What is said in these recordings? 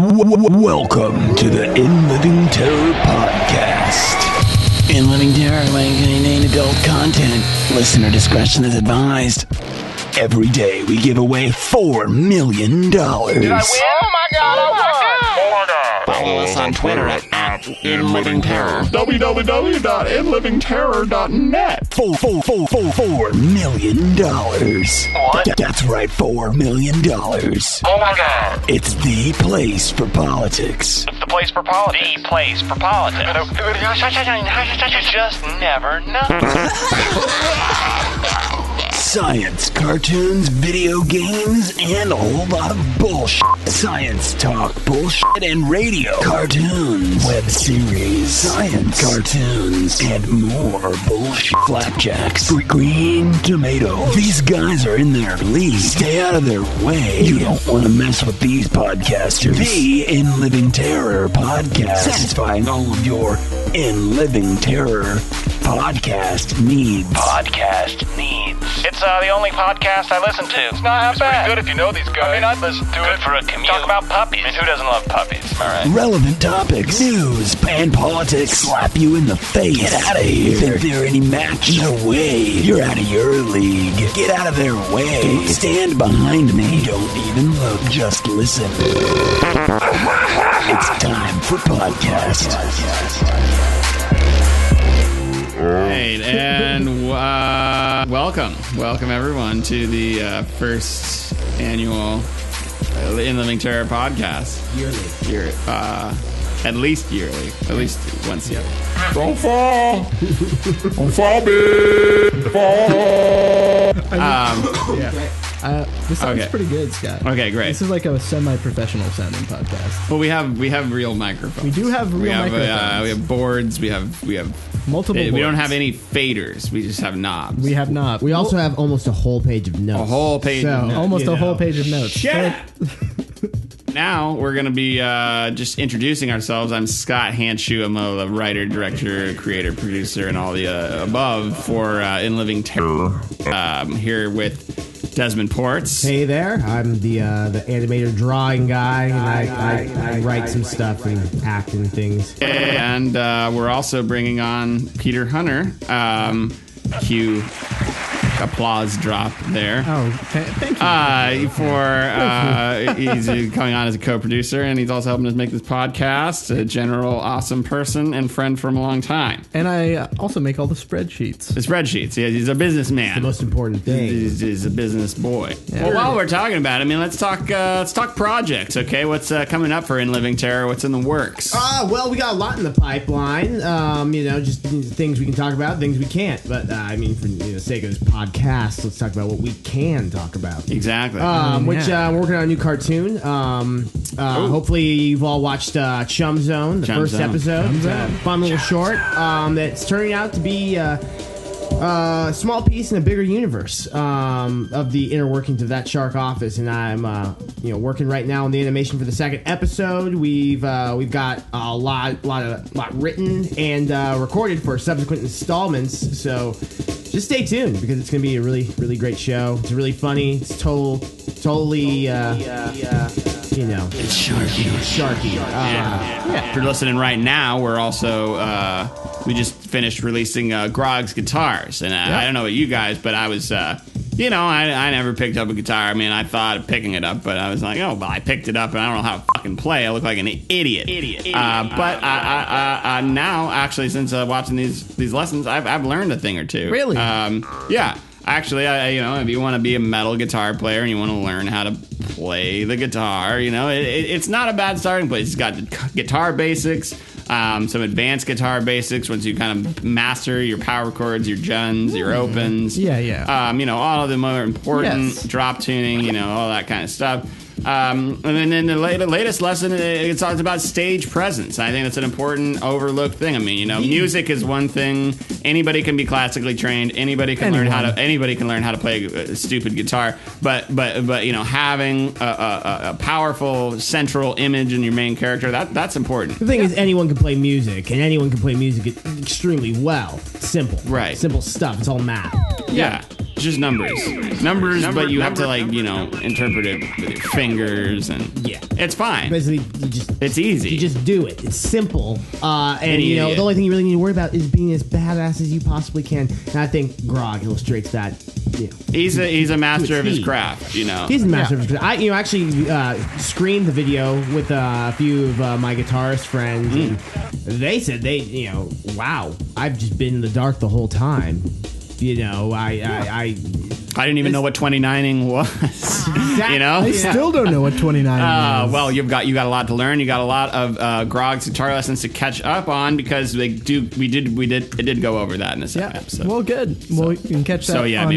Welcome to the In Living Terror podcast. In Living Terror may contain adult content. Listener discretion is advised. Every day we give away $4 million. Did I win? Oh my god, I won! Oh my god. Follow us on Twitter at inlivingterror. www.inlivingterror.net. $4 million. What? That's right, $4 million. Oh my god. It's the place for politics. It's the place for politics. The place for politics. You just never know. Science, cartoons, video games, and a whole lot of bullshit. Science talk, bullshit, and radio. Cartoons, web series, science, cartoons, and more bullshit. Flapjacks, green tomato. These guys are in their league. Stay out of their way. You don't want to mess with these podcasters. The In Living Terror podcast. Satisfying all of your In Living Terror podcast needs. It's the only podcast I listen to. It's not half bad. Good if you know these guys. I mean, I'd listen to it. Good for a commute. Talk about puppies. I mean, who doesn't love puppies? All right. Relevant topics, news, and politics slap you in the face. Get out of here. Think they're any match? No way. You're out of your league. Get out of their way. Don't stand behind me. Don't even look. Just listen. It's time for podcast. Right, and welcome everyone to the first annual In Living Terror podcast. Yearly. At least yearly. At least once a year. Don't fall. Don't fall, bitch. Fall. This sounds Okay. pretty good, Scott. Okay, great. This is like a semi-professional sounding podcast. Well, we have real microphones. We do have real microphones. We have boards. We have Multiple We don't boards. have any faders. We just have knobs. We have not. We also have almost a whole page of notes. A whole page So, of notes. almost a whole page of notes. Shit. Now we're going to be just introducing ourselves. I'm Scott Hanshew. I'm a writer, director, creator, producer, and all the above for In Living Terror. Here with Desmond Ports. Hey there, I'm the animator drawing guy, and I write some stuff and act and things. And we're also bringing on Peter Hunter. Cue applause drop there. Oh, thank you. He's coming on as a co-producer, and he's also helping us make this podcast. A general awesome person and friend from a long time. And I also make all the spreadsheets. The spreadsheets. Yeah, he's a businessman. The most important thing. He's a business boy. Yeah. Well, while we're talking about it, I mean, let's talk projects. Okay, what's coming up for In Living Terror? What's in the works? Well, we got a lot in the pipeline. Just things we can talk about, things we can't. But I mean, for the sake of this podcast, let's talk about what we can talk about. Exactly. Which we're working on a new cartoon. Hopefully you've all watched Chum Zone, the first episode. It's a fun little short that's turning out to be a small piece in a bigger universe of the inner workings of that shark office. And I'm working right now on the animation for the second episode. We've got a lot written and recorded for subsequent installments. So just stay tuned because it's going to be a really, really great show. It's really funny. It's totally, It's sharky. If you're listening right now, we're also we just finished releasing Grog's guitars, and I don't know about you guys, but I was I never picked up a guitar. I mean, I thought of picking it up, but I was like, oh, well, I picked it up and I don't know how to fucking play. I look like an idiot. But I now, actually, since watching these lessons, I've learned a thing or two. Really? Yeah. Actually, if you want to be a metal guitar player and you want to learn how to play the guitar, it's not a bad starting place. It's got guitar basics, some advanced guitar basics once you kind of master your power chords, your juns, your opens. Yeah. All of the more important Yes. drop tuning, all that kind of stuff. And then the latest lesson, it talks about stage presence. I think that's an important overlooked thing. I mean, music is one thing. Anybody can be classically trained. Anybody can learn how to play a stupid guitar. But having a powerful central image in your main character, that's important. The thing is, anyone can play music, and anyone can play music extremely well. Simple. Right. Simple stuff. It's all math. Yeah. just numbers, but you have to interpret it with your fingers, and it's fine. Basically, it's easy. You just do it. It's simple, and the only thing you really need to worry about is being as badass as you possibly can. And I think Grog illustrates that. He's a master of his craft. He's a master of his craft. I actually screened the video with a few of my guitarist friends, and they said wow, I've just been in the dark the whole time. I didn't even know what 29ing was. Exactly. I still don't know what 29ing is. Well, you got a lot to learn. You got a lot of Grog's guitar lessons to catch up on, because it did go over that in this episode. Well, good. Well, you can catch that on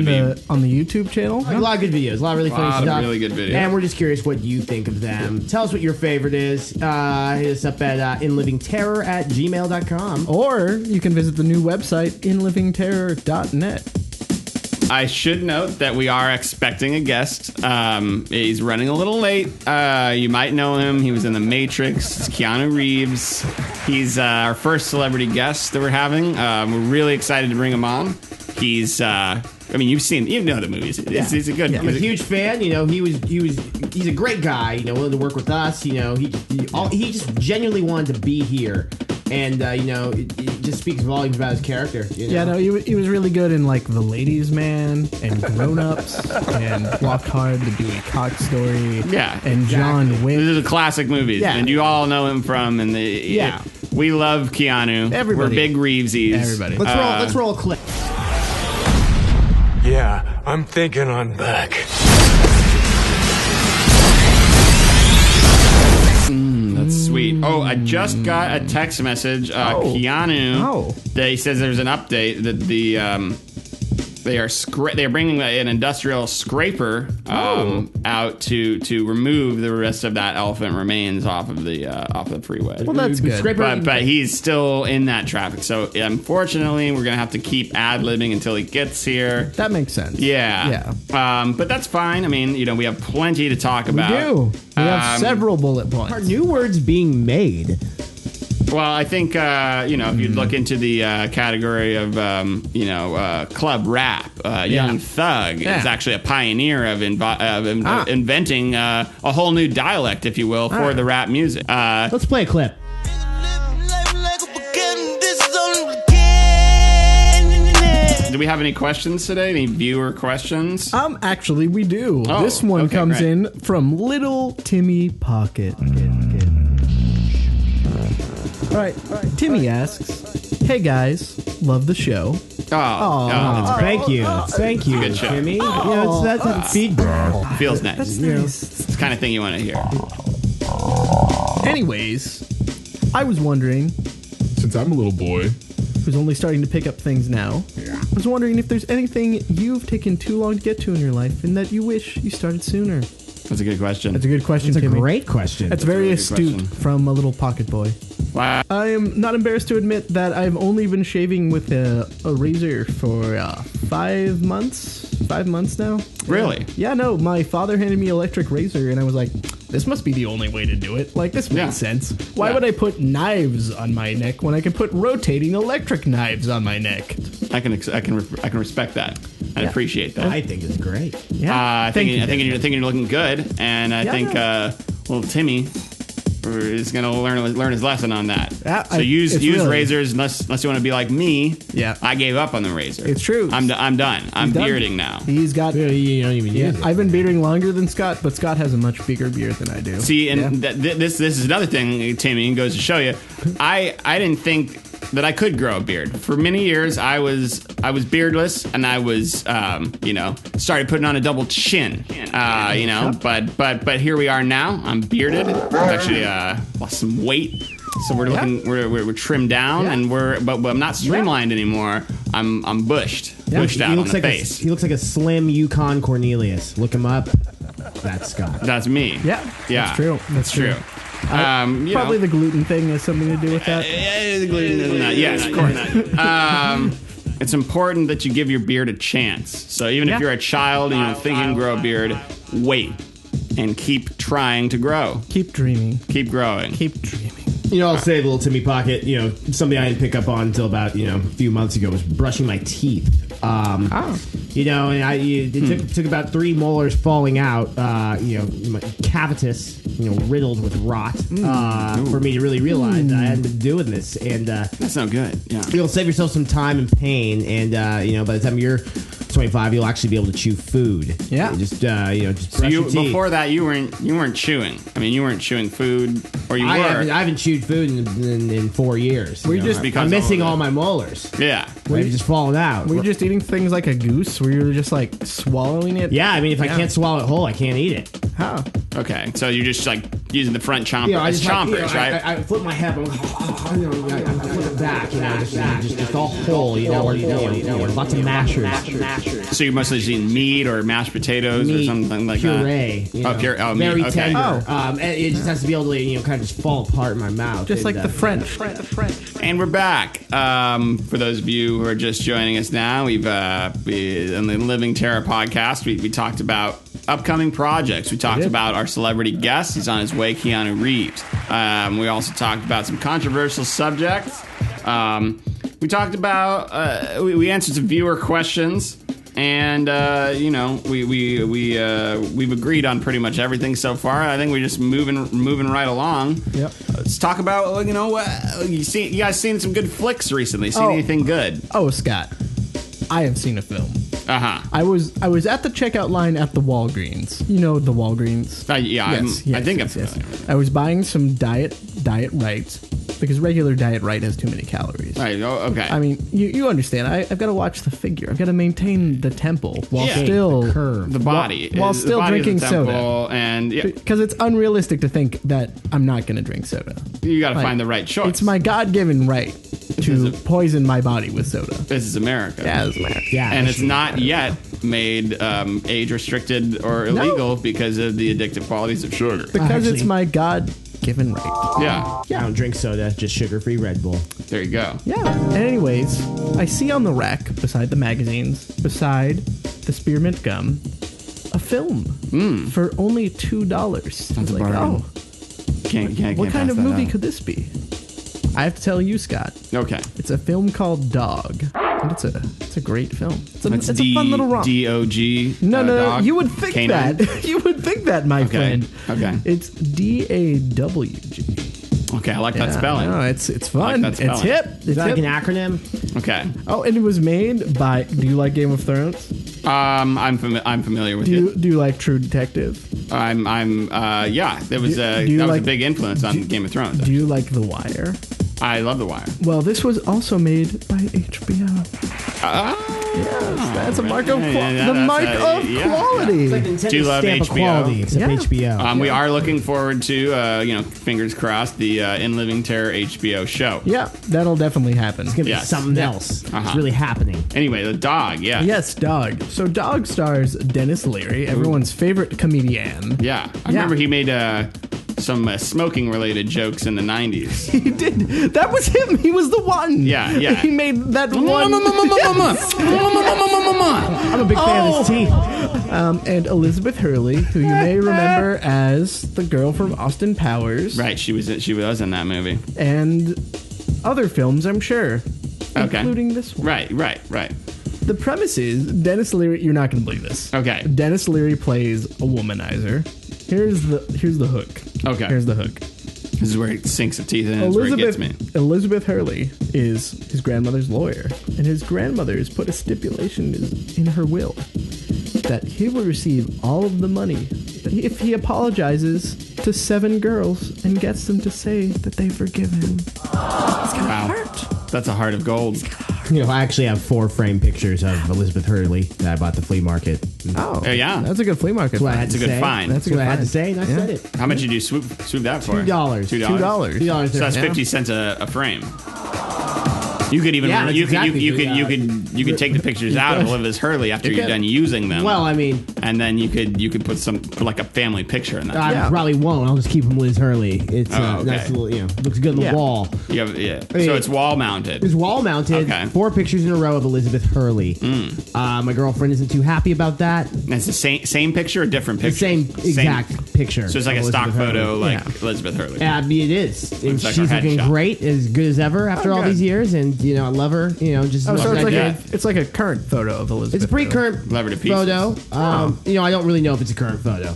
the YouTube channel. A lot of good videos, a lot of really funny stuff. Really good videos. And we're just curious what you think of them. Tell us what your favorite is. Hit us up at inlivingterror@gmail.com. Or you can visit the new website, inlivingterror.net. I should note that we are expecting a guest. He's running a little late. You might know him. He was in The Matrix. It's Keanu Reeves. He's our first celebrity guest that we're having. We're really excited to bring him on. He's, you know the movies. He's a good. I'm a huge fan. He's a great guy. Willing to work with us. He just genuinely wanted to be here. And, it just speaks volumes about his character. Yeah, no, he was really good in, The Ladies' Man and Grown Ups and Walk Hard, the Dewey Cox Story. Yeah. And John Wick. These are the classic movies. Yeah. And you all know him from. And we love Keanu. Everybody. We're big Reevesies. Everybody. Let's roll a clip. Yeah, I'm thinking on back. That's sweet. Oh, I just got a text message. Keanu. He says there's an update that they are bringing an industrial scraper out to remove the rest of that elephant remains off of the freeway. Well, that's good. But he's still in that traffic. So unfortunately, we're gonna have to keep ad-libbing until he gets here. That makes sense. Yeah. But that's fine. I mean, we have plenty to talk about. We do. We have several bullet points. Are new words being made? Well, I think, if you look into the category of, club rap, Young Thug is actually a pioneer of inventing a whole new dialect, if you will, for the rap music. Let's play a clip. Do we have any questions today? Any viewer questions? Actually, we do. This one comes in from Little Timmy Pocket. All right. Timmy asks, "Hey guys, love the show." That's great. Thank you, Good show. Timmy. That's feedback. Feels nice. That's nice. It's the kind of thing you want to hear. Anyways, I was wondering, since I'm a little boy who's only starting to pick up things now, I was wondering if there's anything you've taken too long to get to in your life and that you wish you started sooner. That's a good question. That's a good question, That's a Timmy. great question. That's very really good astute question. from a little pocket boy. Wow. I am not embarrassed to admit that I've only been shaving with a razor for 5 months. 5 months now. Really? Yeah, no. My father handed me an electric razor, and I was like, this must be the only way to do it. This makes sense. Why would I put knives on my neck when I can put rotating electric knives on my neck? I can respect that. I appreciate that. I think it's great. Yeah. I think you're looking good, and I think little Timmy is going to learn his lesson on that. So use razors unless you want to be like me. Yeah. I gave up on the razor. It's true. I'm done. I'm bearding now. He's got. You don't even use it. I've been bearding longer than Scott, but Scott has a much bigger beard than I do. See, and this is another thing, Timmy, goes to show you. I didn't think that I could grow a beard. For many years, I was beardless, and I was, started putting on a double chin, But here we are now. I'm bearded. I've actually lost some weight, so we're looking, we're trimmed down, and but I'm not streamlined anymore. I'm bushed out on the face. He looks like a slim Yukon Cornelius. Look him up. That's Scott. That's me. Yeah. That's true. That's true. Probably the gluten thing has something to do with that. The gluten is not. Yes, of course. It's important that you give your beard a chance. So even if you're a child and you don't think you can grow a beard, wait and keep trying to grow. Keep dreaming. Keep growing. Keep dreaming. I'll say, little Timmy Pocket, something I didn't pick up on until about, a few months ago was brushing my teeth. And it took about 3 molars falling out, my cavitas, riddled with rot, for me to really realize that I hadn't been doing this. And that's not good. Yeah, you'll save yourself some time and pain, and by the time you're 25, you'll actually be able to chew food. Yeah, just brush your teeth. Before that, you weren't chewing. I mean, you weren't chewing food, or you were. I haven't chewed food in 4 years. I'm missing all my molars. Yeah, they've just fallen out. Were you just eating things like a goose, where you're just like swallowing it? Yeah, I mean, if I can't swallow it whole, I can't eat it. How? Okay, so you're just like using the front chomper. I just chompers, right? I flip my head, I flip it back, just all whole, lots of mashers. So you're mostly just eating meat or mashed potatoes or something like puree, that. Puree. Oh, very meat. tender. Okay. It just has to be able to, kind of just fall apart in my mouth. Just like the French. And we're back. For those of you who are just joining us now, we've on the Living Terror podcast, we talked about upcoming projects. We talked about our celebrity guest. He's on his way, Keanu Reeves. We also talked about some controversial subjects. We talked about we answered some viewer questions, and we've agreed on pretty much everything so far. I think we're just moving right along. Yep. Let's talk about you guys seen some good flicks recently? Seen anything good? Oh, Scott, I have seen a film. Uh-huh. I was at the checkout line at the Walgreens. You know the Walgreens? I think I'm familiar. I was buying some Diet Right, because regular Diet Right has too many calories. Right, okay. I mean, you understand. I've got to watch the figure. I've got to maintain the temple while still... The curve. The body. While still drinking soda. And because it's unrealistic to think that I'm not going to drink soda. You got to find the right choice. It's my God-given right to poison my body with soda. This is America. Yeah, this is America. Yeah, and it's not yet made age restricted or illegal because of the addictive qualities of sugar. Because it's my God-given right. Yeah. I don't drink soda, just sugar-free Red Bull. There you go. Yeah. And anyways, I see on the rack, beside the magazines, beside the spearmint gum, a film for only $2. That's a bargain. Can't what kind of movie up. could this be? I have to tell you, Scott. Okay. It's a film called Dog. And it's a great film. It's a fun little romp. D-O-G. No, dog? you would think Canine? that. You would think that, my friend. Okay. It's D-A-W-G. Okay, I like that spelling. No, it's fun. Like that it's hip. Is that like an acronym? Okay. Oh, and it was made by. Do you like Game of Thrones? I'm familiar with it. Do you like True Detective? Yeah. That was a big influence on Game of Thrones. Do you like The Wire? I love The Wire. Well, this was also made by HBO. Yes, that's a mark of quality. It's like Nintendo Do you love stamp of HBO? quality, except HBO. We are looking forward to, fingers crossed, the In Living Terror HBO show. Yeah, that'll definitely happen. It's going to be something else. It's really happening. Anyway, the dog, yeah. Yes, Dog. So Dog stars Dennis Leary, everyone's favorite comedian. Yeah. I remember he made some smoking-related jokes in the 90s. He did. That was him. He was the one. Yeah. He made that one. I'm a big fan of his teeth. And Elizabeth Hurley, who you may remember as the girl from Austin Powers. Right, she was in that movie. And other films, I'm sure. Okay. Including this one. Right. The premise is, Dennis Leary, you're not going to believe this. Okay. Dennis Leary plays a womanizer. Here's the hook. Okay. Here's the hook. This is where it sinks the teeth in. This is where it gets me. Elizabeth Hurley is his grandmother's lawyer, and his grandmother has put a stipulation in her will that he will receive all of the money if he apologizes to 7 girls and gets them to say that they forgive him. It's got a heart. That's a heart of gold. I actually have 4 framed pictures of Elizabeth Hurley that I bought at the flea market. Oh, yeah. That's a good flea market. That's a good find. That's what I had to say, and I said it. How much did you swoop that for? $2. $2. So that's 50 cents a frame. You could even you could take the pictures out of Elizabeth Hurley after you're done using them. Well, I mean, and then you could put like a family picture in that. I probably won't. I'll just keep them Liz Hurley. It's nice little, looks good on the wall. So it's wall mounted. It's wall mounted. Okay. 4 pictures in a row of Elizabeth Hurley. My girlfriend isn't too happy about that. And it's the same picture or different picture? The same exact picture. So it's like a stock photo, like Elizabeth Hurley. It is. And like she's looking headshot. great, as good as ever after all these years, and I love her. Just Oh, so love it's like a current photo of Elizabeth. It's a pretty current Love her to pieces. photo. I don't really know if it's a current photo.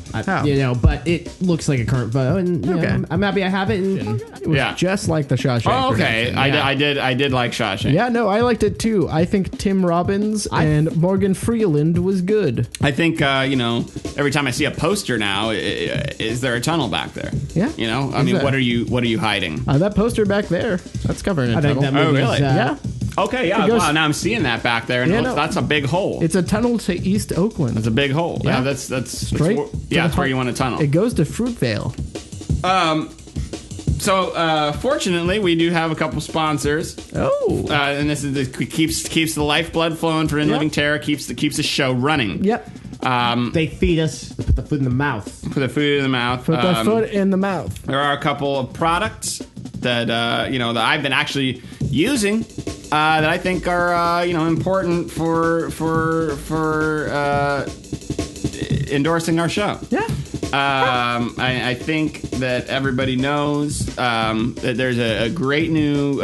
But it looks like a current photo, and I'm happy I have it. And It was just like the Shawshank. Oh, okay. Redemption. I did like Shawshank. Yeah, no, I liked it too. I think Tim Robbins and Morgan Freeland was good. I think every time I see a poster now, is there a tunnel back there? Yeah. I mean, what are you hiding? That poster back there, that's covering a I think tunnel. that movie really? Yeah. Okay, yeah. goes- Wow, now I'm seeing that back there, and that's a big hole. It's a tunnel to East Oakland. That's a big hole. Yeah, Yeah. that's Straight to the that's where heart. you want to tunnel. It goes to Fruitvale. So fortunately, we do have a couple sponsors. Oh. And this is keeps the lifeblood flowing for In Living Terror, keeps the show running. Yep. they feed us, put the food in the mouth. Put the food in the mouth. Put the foot in the mouth. There are a couple of products that that I've been actually using that I think are important for endorsing our show. Yeah. I think that everybody knows that there's a great new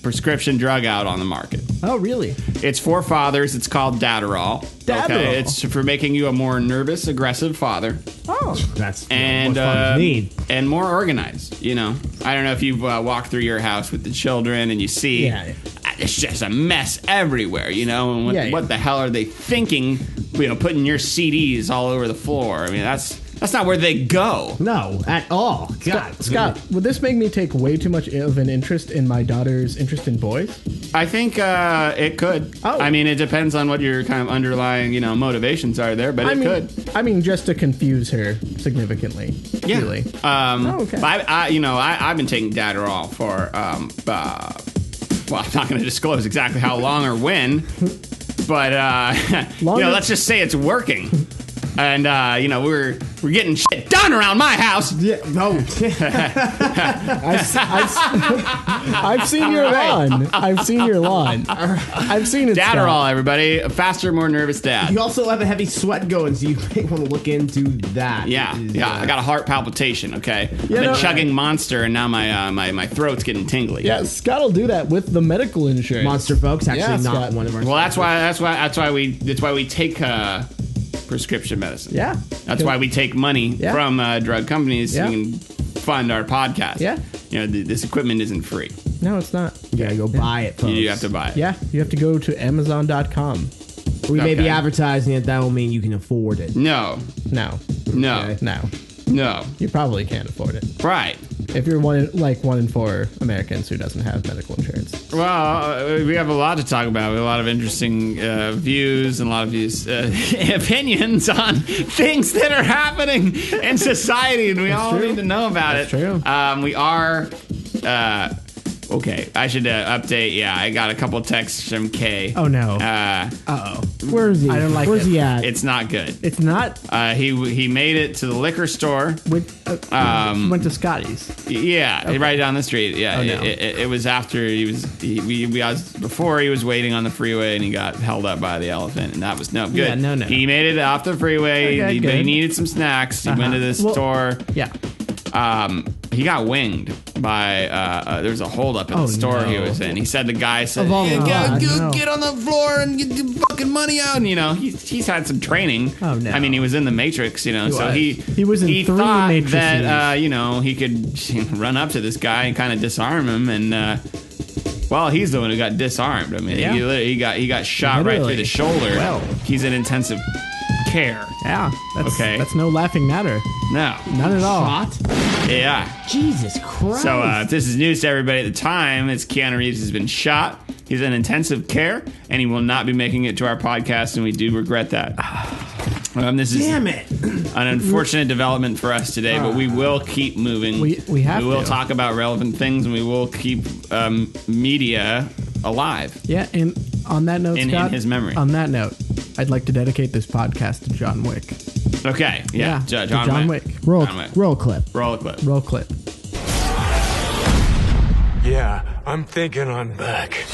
prescription drug out on the market. Oh, really? It's for fathers. It's called Dadderall. Dadderall. Okay, it's for making you a more nervous, aggressive father. Oh. That's And what fathers need. and more organized. I don't know if you've walked through your house with the children and you see it's just a mess everywhere. And what the hell are they thinking? Putting your CDs all over the floor. I mean, that's not where they go. No, at all. God, Scott, would this make me take way too much of an interest in my daughter's interest in boys? I think it could. Oh. I mean, it depends on what your kind of underlying, motivations are there, but it could. I mean, just to confuse her significantly. Yeah. Really. Okay. But I've been taking Dadderall for, well, I'm not going to disclose exactly how long or when, but, let's just say it's working. And we're getting shit done around my house. Yeah. No. I've seen your lawn. I've seen your lawn. I've seen it. Dadderall, everybody. A faster, more nervous dad. You also have a heavy sweat going, so you may want to look into that. Yeah. I got a heart palpitation. Okay. I've been chugging Monster, and now my throat's getting tingly. Yeah, Scott will do that with the medical insurance. Monster, folks, actually not Scott. one of our. Well, that's why we take prescription medicine. Yeah. That's why we take money from drug companies so we can fund our podcast. Yeah. This equipment isn't free. No, it's not. You gotta go buy it, folks. You have to buy it. Yeah, you have to go to Amazon.com. We may be Okay. advertising it. That will mean you can afford it. No. No. No. No. No. You probably can't afford it. Right. If you're one in 4 Americans who doesn't have medical insurance. Well, we have a lot to talk about. We have a lot of interesting views and a lot of these opinions on things that are happening in society, and we all true. need to know about That's it. true. We are. Okay, I should update. Yeah, I got a couple texts from Kay. Oh, no. Uh-oh. Where is he? I don't like Where's it. he at? It's not good. It's not. He made it to the liquor store. Went to Scotty's. Yeah, right down the street. Yeah, Oh, no. it was after before he was waiting on the freeway and he got held up by the elephant, and that was no good. Yeah, no. He made it off the freeway. Okay, He good. needed some snacks. He went to the store. Yeah. He got winged by there was a holdup in the store he was in. He said the guy said, Of all "Hey, God, no. get on the floor and get the fucking money out." And he's had some training. Oh, no. I mean, he was in the Matrix. So was. he was in 3 thought Matrices. that he could run up to this guy and kind of disarm him, and well, he's the one who got disarmed. I mean, Yeah. he got shot right Literally. through the shoulder. Well. He's in intensive care. Yeah. Okay. That's no laughing matter. No. Not at all. Shot? Yeah. Jesus Christ. So if this is news to everybody at the time, it's Keanu Reeves has been shot. He's in intensive care, and he will not be making it to our podcast, and we do regret that. This is Damn it. an unfortunate development for us today, but we will keep moving. We have We will to. talk about relevant things, and we will keep media alive. Yeah, and on that note, In Scott, his memory. on that note, I'd like to dedicate this podcast to John Wick. Okay, yeah, to John Wick. Roll John Wick. clip. Roll a clip. Roll clip. Yeah, I'm thinking on back.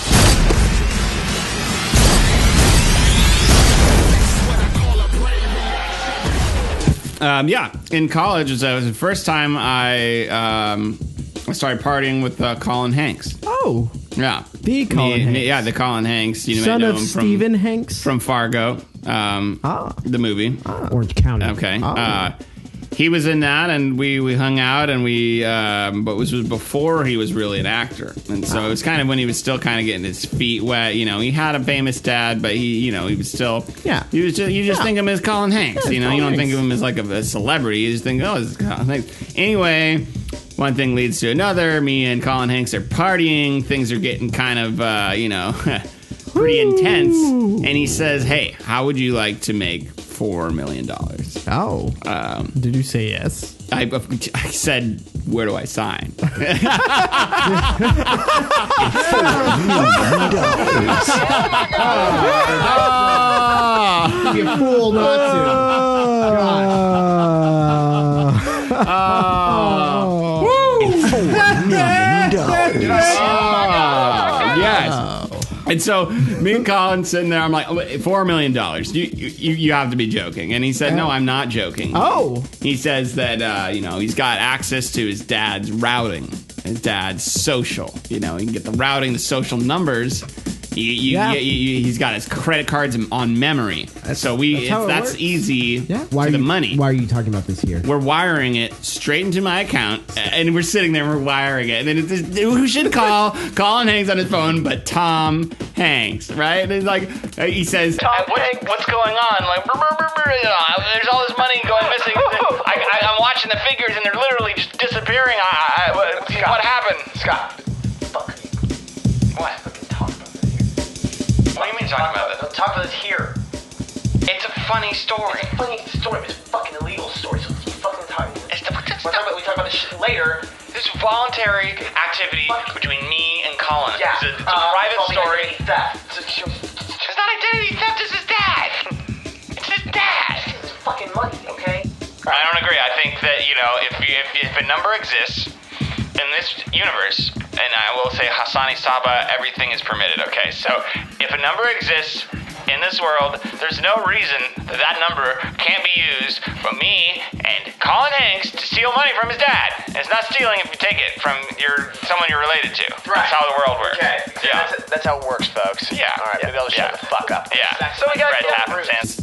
In college, it was the first time I I started partying with Colin Hanks. Oh, Yeah. the Colin Hanks. Yeah, the Colin Hanks. You Son may know of him Stephen Hanks. from Fargo, the movie. Orange County. Okay. Oh. He was in that, and we hung out, and but it was before he was really an actor, and so it was kind of when he was still kind of getting his feet wet. You know, he had a famous dad, but he was still. Yeah. He was just you just think of him as Colin Hanks. Yeah, You Colin don't Hanks. think of him as like a celebrity. You just think, oh, it's Colin Hanks. Anyway. One thing leads to another. Me and Colin Hanks are partying. Things are getting kind of, pretty intense. And he says, hey, how would you like to make $4 million? Oh. Did you say yes? I said, where do I sign? You'd be a fool not to. Yes. And so me and Colin sitting there, I'm like, $4 million. You have to be joking. And he said, no, I'm not joking. Oh. He says that, he's got access to his dad's routing, his dad's social. You know, he can get the routing, the social numbers. He's got his credit cards on memory. That's easy Why to the money. Why are you talking about this here? We're wiring it straight into my account, and we're sitting there, we're wiring it. And then who should call Colin Hanks on his phone but Tom Hanks, right? And he's like, he says, what's going on? Like, there's all this money going missing. I'm watching the figures, and they're literally just disappearing. What happened? Scott. Fuck. What? What do you mean talking about this? Don't talk about this here. It's a funny story. It's a funny story, but it's a fucking illegal story, so let's fucking talk about it. We talk about this shit later. This is voluntary activity between me and Colin. Yeah. It's a private story. Identity theft. It's not identity theft, it's his dad. It's his dad. It's fucking money, okay? I don't agree. I think that, if a number exists in this universe, and I will say Hassani Saba, everything is permitted, okay? So if a number exists in this world, there's no reason that number can't be used for me and Colin Hanks to steal money from his dad. And it's not stealing if you take it from someone you're related to. Right. That's how the world works. Okay. Yeah. That's how it works, folks. Yeah. All right, maybe I'll shut the fuck up. Yeah. So we got Red to happenstance.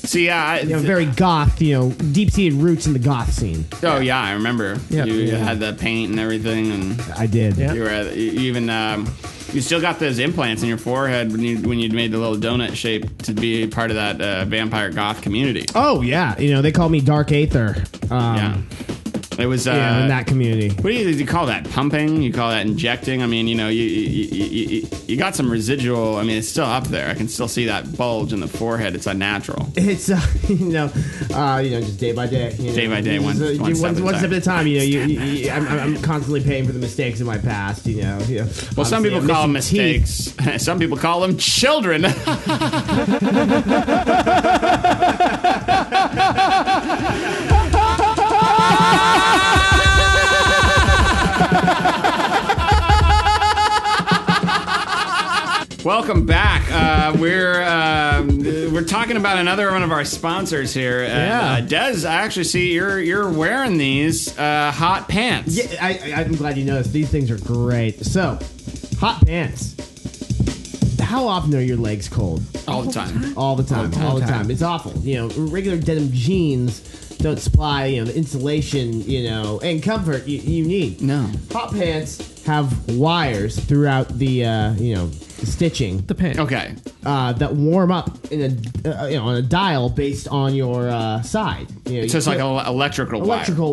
See, Very goth, deep-seated roots in the goth scene. oh yeah, I remember. Yeah. You had the paint and everything, and I did. Yeah. you were you even you still got those implants in your forehead when you made the little donut shape to be part of that vampire goth community. Oh, yeah. They call me Dark Aether. Yeah. It was in that community. What do you call that? Pumping? You call that injecting? I mean, you got some residual. I mean, it's still up there. I can still see that bulge in the forehead. It's unnatural. It's just day by day. Day by day, one step at a time. I'm constantly paying for the mistakes in my past. Well, some people call them mistakes. Some people call them children. Welcome back. We're talking about another one of our sponsors here. Yeah. Des, I actually see you're wearing these hot pants. Yeah, I'm glad you noticed. These things are great. So, hot pants. How often are your legs cold? All the time. All the time. It's awful. Regular denim jeans don't supply, the insulation, and comfort you need. No. Hot pants have wires throughout the, the stitching. The pants. Okay. That warm up on a dial based on your side. So it's like an electrical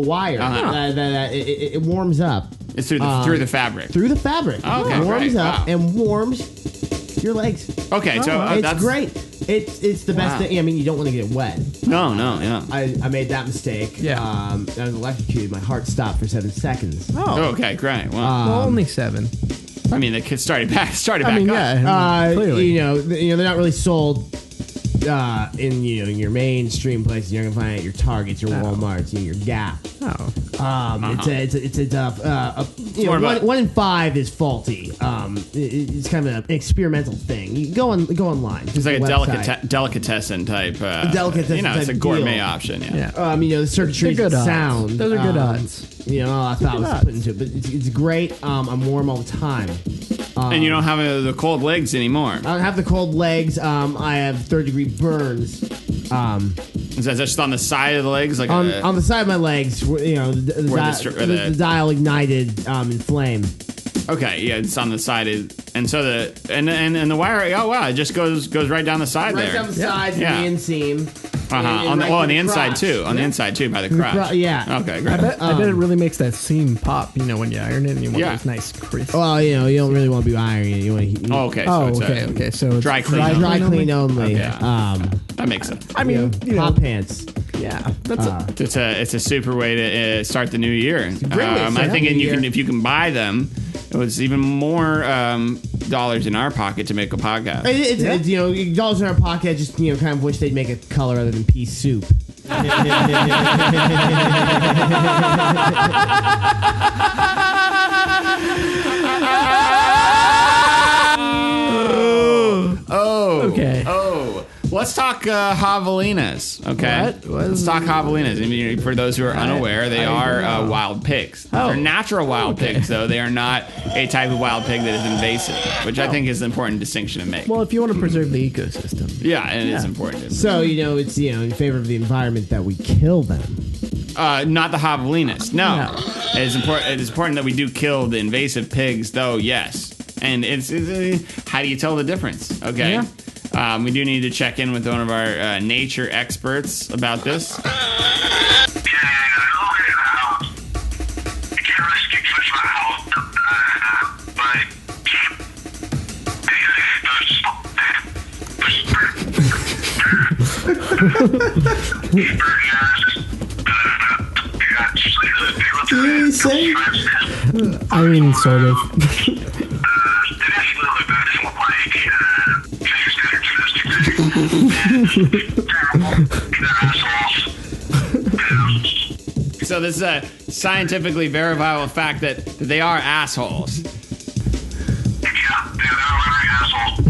wire. That it warms up. It's through the fabric. Through the fabric. Oh, okay, it warms great. up Wow. and warms your legs. Okay, so It's that's great. It's the best Wow. thing. I mean, you don't want to get wet. No, yeah. I made that mistake. Yeah. I was electrocuted. My heart stopped for 7 seconds. Oh, okay, great. Wow. Well, only 7. I mean, the kid started back I mean, up. yeah. Clearly. They're not really sold in your mainstream places, you're gonna find it at your Targets, your Walmarts, your Gap. It's 1 in 5 is faulty. It's kind of an experimental thing. You go online. It's like a delicatessen type. It's a gourmet option. Yeah. The circuitry, sound. Those are good odds. I thought I was put into it, but it's great. I'm warm all the time. And you don't have the cold legs anymore. I don't have the cold legs. I have 3rd-degree burns. Is that just on the side of the legs? Like on the side of my legs, the dial ignited in flame. Okay, yeah, it's on the side, and so the wire. Oh wow, it just goes right down the side there. Right down the side to the inseam. On the inside too. On the inside too, by the crotch. Yeah. Okay, great. I bet it really makes that seam pop. When you iron it, and you want those nice crisp. Well, you don't really want to be ironing it. You want to. Okay. Okay. So it's dry clean. Dry clean only. Okay. That makes sense. I mean, hot pants. Yeah, it's a super way to start the new year. It's a great way to start I think the new year. if you can buy them, it was even more dollars in our pocket to make a podcast. It's dollars in our pocket. Just kind of wish they'd make a color other than pea soup. Okay. Let's talk javelinas, okay? Let's talk javelinas. I mean, for those who are unaware, they are wild pigs. They're natural wild pigs, though. They are not a type of wild pig that is invasive, which I think is an important distinction to make. Well, if you want to preserve the ecosystem. Yeah, and it is important. So, it's, in favor of the environment that we kill them. Not the javelinas. No. It is important that we do kill the invasive pigs, though, yes. And it's how do you tell the difference, okay? Yeah. We do need to check in with one of our nature experts about this. I mean, sort of. So this is a scientifically verifiable fact that they are assholes. Yeah, they're assholes.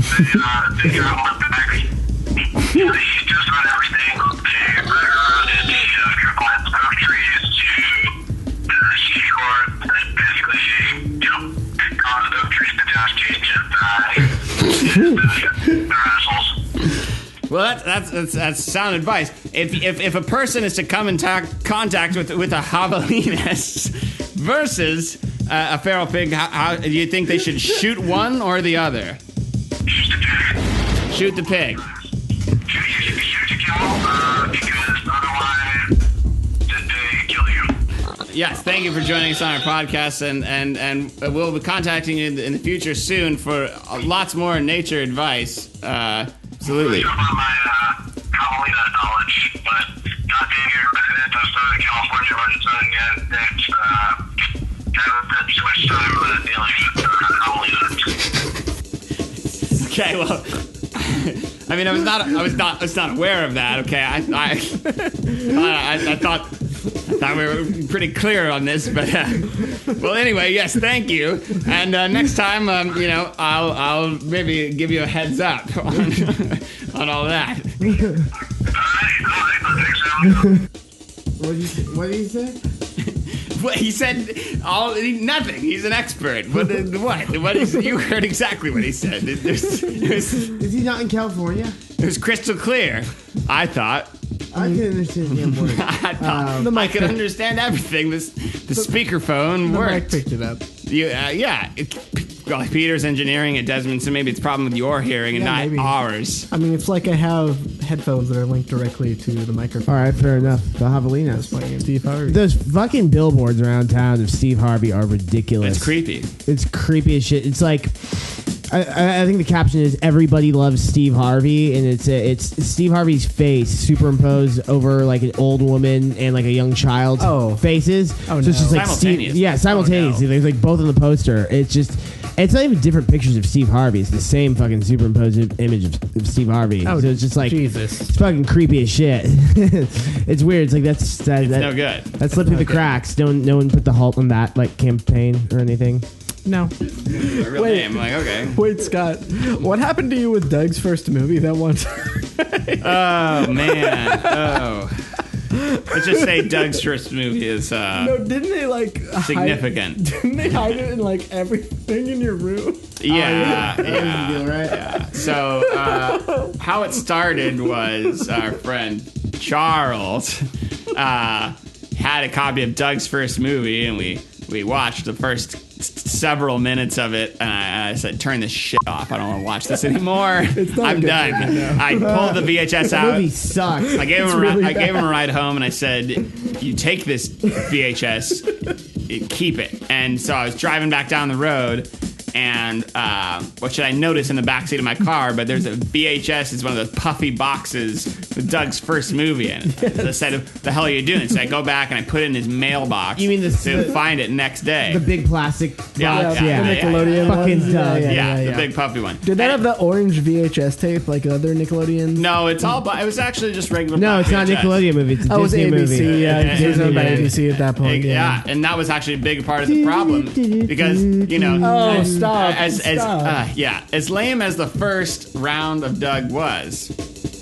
They eat just about everything. They murder climb trees to seashore. Basically, cause the trees to die. They're assholes. Well, that's sound advice. If a person is to come in contact with a javelinas versus a feral pig, how do you think they should shoot one or the other? Shoot the pig. Yes, thank you for joining us on our podcast, and we'll be contacting you in the future soon for lots more nature advice. Absolutely. About my javelina knowledge, but not being a resident of Southern California or Southern United States, haven't switched time dealing with javelinas. Okay, well, I mean, I was not aware of that. Okay, I thought we were pretty clear on this, but well, anyway, yes, thank you. And next time, I'll maybe give you a heads up on all that. What did he say? Well, he said nothing. He's an expert. What? You heard exactly what he said. Is he not in California? It was crystal clear. I thought. I can understand the word. I could understand everything. The speakerphone worked. The mic picked it up. Well, Peter's engineering at Desmond, so maybe it's a problem with your hearing and not ours. I mean, it's like I have headphones that are linked directly to the microphone. All right, fair enough. The javelinas. Steve Harvey. Those fucking billboards around town of Steve Harvey are ridiculous. It's creepy. It's creepy as shit. It's like... I think the caption is "Everybody loves Steve Harvey," and it's Steve Harvey's face superimposed over like an old woman and like a young child's faces. Oh, so it's just like simultaneous. simultaneously. Oh, no. There's like both on the poster. It's just It's not even different pictures of Steve Harvey. It's the same fucking superimposed image of Steve Harvey. Oh, so it's just like Jesus. It's fucking creepy as shit. It's weird. It's like It's no good. That slipped through the cracks. No one put the halt on that like campaign or anything. No. A real name. Like, okay. Wait, Scott, what happened to you with Doug's first movie that one time? Oh, man. Oh. Let's just say Doug's first movie is No, didn't they like significant. Didn't they hide it in like everything in your room? Yeah, That was the deal, right? yeah. So how it started was our friend Charles had a copy of Doug's first movie, and we watched the first several minutes of it, and I said, turn this shit off. I don't want to watch this anymore. I'm done. I pulled the VHS out. The movie sucks. I gave him a ride home, and I said, you take this VHS, keep it. And so I was driving back down the road, and what should I notice in the backseat of my car? But there's a VHS. It's one of those puffy boxes with Doug's first movie in it. So I said, what the hell are you doing? So I go back and I put it in his mailbox. You mean to find it next day. The big plastic box? Yeah. The Nickelodeon Fucking ones. Doug. Yeah, the big puffy one. Did that have the orange VHS tape like other Nickelodeons? No, it's all. It was actually just regular. No, it's not a VHS. Nickelodeon movie. It's a Oh, it was Disney ABC. movie. Yeah, it was owned by Yeah. ABC at that point. Yeah, and that was actually a big part of the problem because Oh, stop! as lame as the first round of Doug was,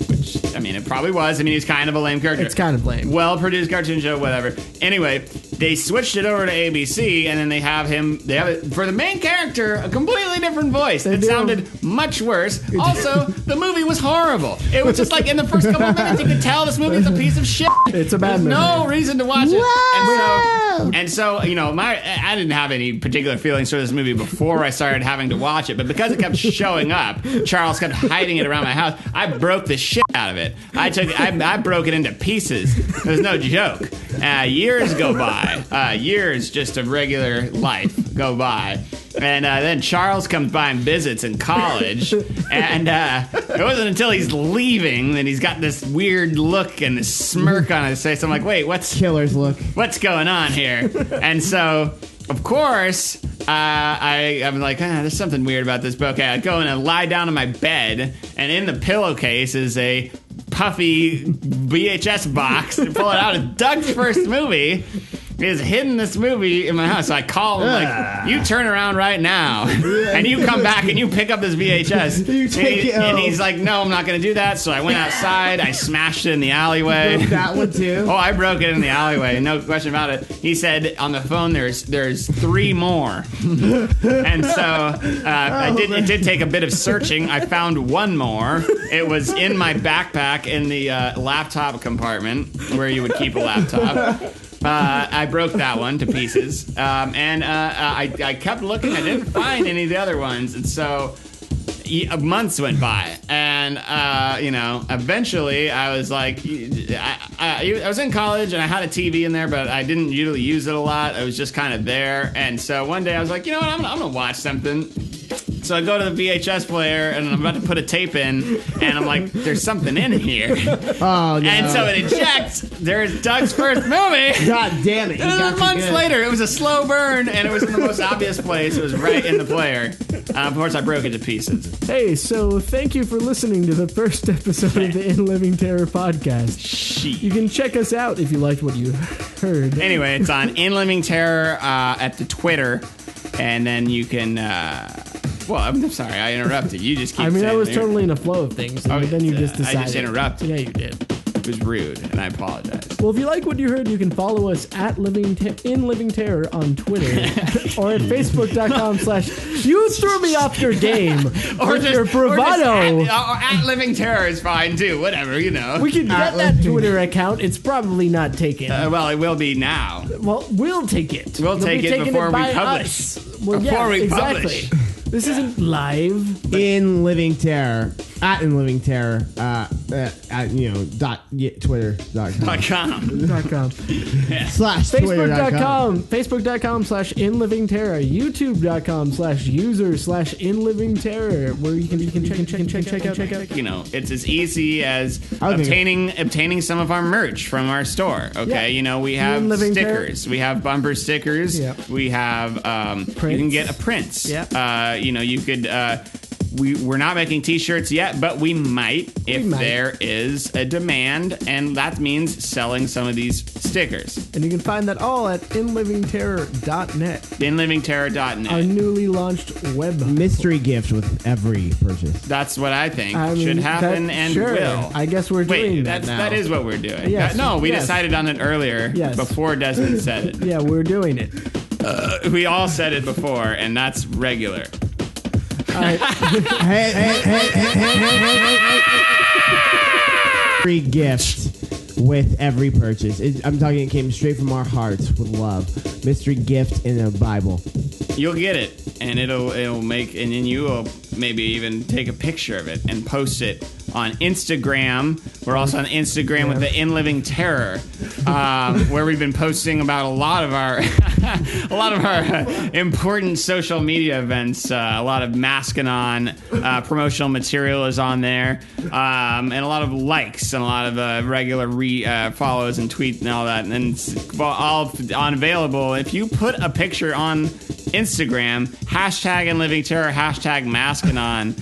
which I mean it probably was. I mean he's kind of a lame character. It's kind of lame. Well-produced cartoon show, whatever. Anyway, they switched it over to ABC, and then they have it for the main character, a completely different voice. It sounded much worse. Also, the movie was horrible. It was just like in the first couple of minutes, you could tell this movie is a piece of shit. It's a bad There's movie. no reason to watch it. And so, I didn't have any particular feelings for this movie before I started having to watch it, but because it kept showing up, Charles kept hiding it around my house. I broke the shit out of it. I broke it into pieces. There's no joke. Years go by. Years just of regular life go by. And then Charles comes by and visits in college. And it wasn't until he's leaving that he's got this weird look and this smirk on his face. I'm like, wait, Killer's look. what's going on here? And so, of course, I'm like, there's something weird about this book. I go and I lie down in my bed, and in the pillowcase is a puffy VHS box. And pull it out. It's Doug's first movie. He has hidden this movie in my house. So I call him, like, you turn around right now, and you come back and you pick up this VHS. You take it. And he's like, no, I'm not going to do that. So I went outside. I smashed it in the alleyway. Broke that one too. Oh, I broke it in the alleyway. No question about it. He said on the phone, there's 3 more. And so it did take a bit of searching. I found 1 more. It was in my backpack in the laptop compartment where you would keep a laptop. I broke that one to pieces. And I kept looking. I didn't find any of the other ones. And so months went by, and eventually I was like, I was in college and I had a TV in there, but I didn't usually use it a lot. It was just kind of there, and so one day I was like, you know what, I'm gonna watch something. So I go to the VHS player and I'm about to put a tape in, and I'm like, there's something in here. Oh, no. And so it ejects. There's Doug's first movie. God damn it. And then months later, it was a slow burn, and it was in the most obvious place. It was right in the player. Of course, I broke it to pieces. Hey, so thank you for listening to the first episode of the In Living Terror podcast. You can check us out if you liked what you heard. Anyway, it's on In Living Terror at the Twitter, and then you can. Well, I'm sorry, I interrupted. You just keep. I mean, I was saying- totally in a flow of things, and then you just decided. I just interrupted. Yeah, you did. It was rude, and I apologize. Well, if you like what you heard, you can follow us at In Living Terror on Twitter or at Facebook.com/ You threw me off your game. Or your bravado. Or at Living Terror is fine too. Whatever, you know. We can get that Twitter account. It's probably not taken. Well, it will be now. Well, we'll take it. We'll take it before we by publish. us. Well, Before yeah, we exactly. publish. This isn't live. In Living Terror. at inlivingterror, Twitter.com. /Twitter.com. Facebook.com/inlivingterror. YouTube.com/user/inlivingterror, where you can check out. You know, it's as easy as obtaining some of our merch from our store. Okay, Yeah. you know, we have stickers, we have bumper stickers, we have you can get a prints. You know, you could. We're not making t-shirts yet, but we might if there is a demand, and that means selling some of these stickers. And you can find that all at inlivingterror.net. Inlivingterror.net. Our newly launched web mystery gift with every purchase. That's what I think should happen and will. I guess we're doing that now. That is what we're doing. Yes. We decided on it earlier before Desmond said it. Yeah, we're doing it. We all said it before, and that's regular. Hey. Free gift with every purchase. I'm talking, it came straight from our hearts with love. Mystery gift in a Bible. You'll get it, and it'll make, and then you will maybe even take a picture of it and post it on Instagram. We're also on Instagram with the Inliving Terror, where we've been posting about a lot of our important social media events. A lot of Maskinon promotional material is on there, and a lot of likes and a lot of regular follows and tweets and all that. And it's all unavailable. If you put a picture on Instagram, #InlivingTerror, #Maskinon.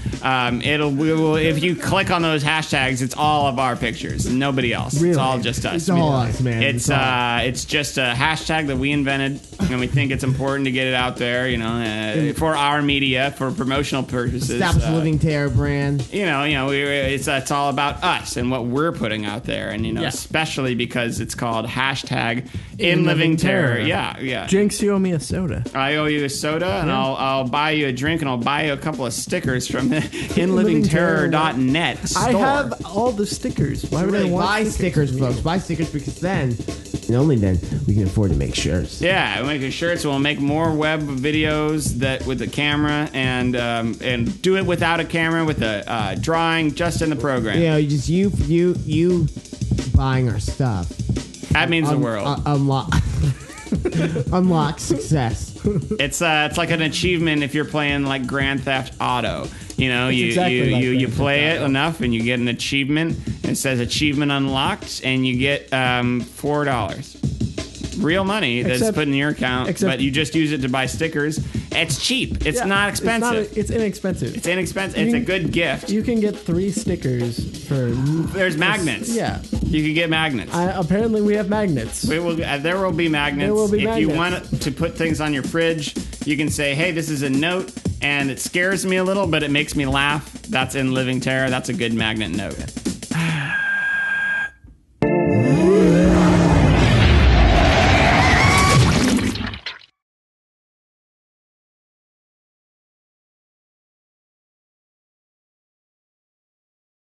If you click on those hashtags, it's all of our pictures, nobody else. Really? It's all just us. It's all us, man. It's just a hashtag that we invented, and we think it's important to get it out there. You know, for our media, for promotional purposes. Establish Living Terror brand. It's all about us and what we're putting out there, and especially because it's called #InLivingTerror. Yeah. Jinx, you owe me a soda. I owe you a soda, and I'll buy you a drink, and I'll buy you a couple of stickers from the inlivingterror.net store. I have all the stickers. Why would I want buy stickers, folks? Buy stickers, because then, and only then, we can afford to make shirts. Yeah, we'll make shirts. We'll make more web videos with the camera, and do it without a camera, with a drawing just in the program. You know, just you buying our stuff. That means the world. Unlock success. It's like an achievement if you're playing like Grand Theft Auto. You know, you play it enough and you get an achievement. And it says achievement unlocked, and you get $4. Real money that's put in your account, but you just use it to buy stickers. It's cheap. It's not expensive. It's inexpensive. It's inexpensive. It's a good gift. You can get 3 stickers for... There's magnets. Yeah. You can get magnets. Apparently we have magnets. There will be magnets. If you want to put things on your fridge, you can say, hey, this is a note, and it scares me a little, but it makes me laugh. That's in Living Terror. That's a good magnet note.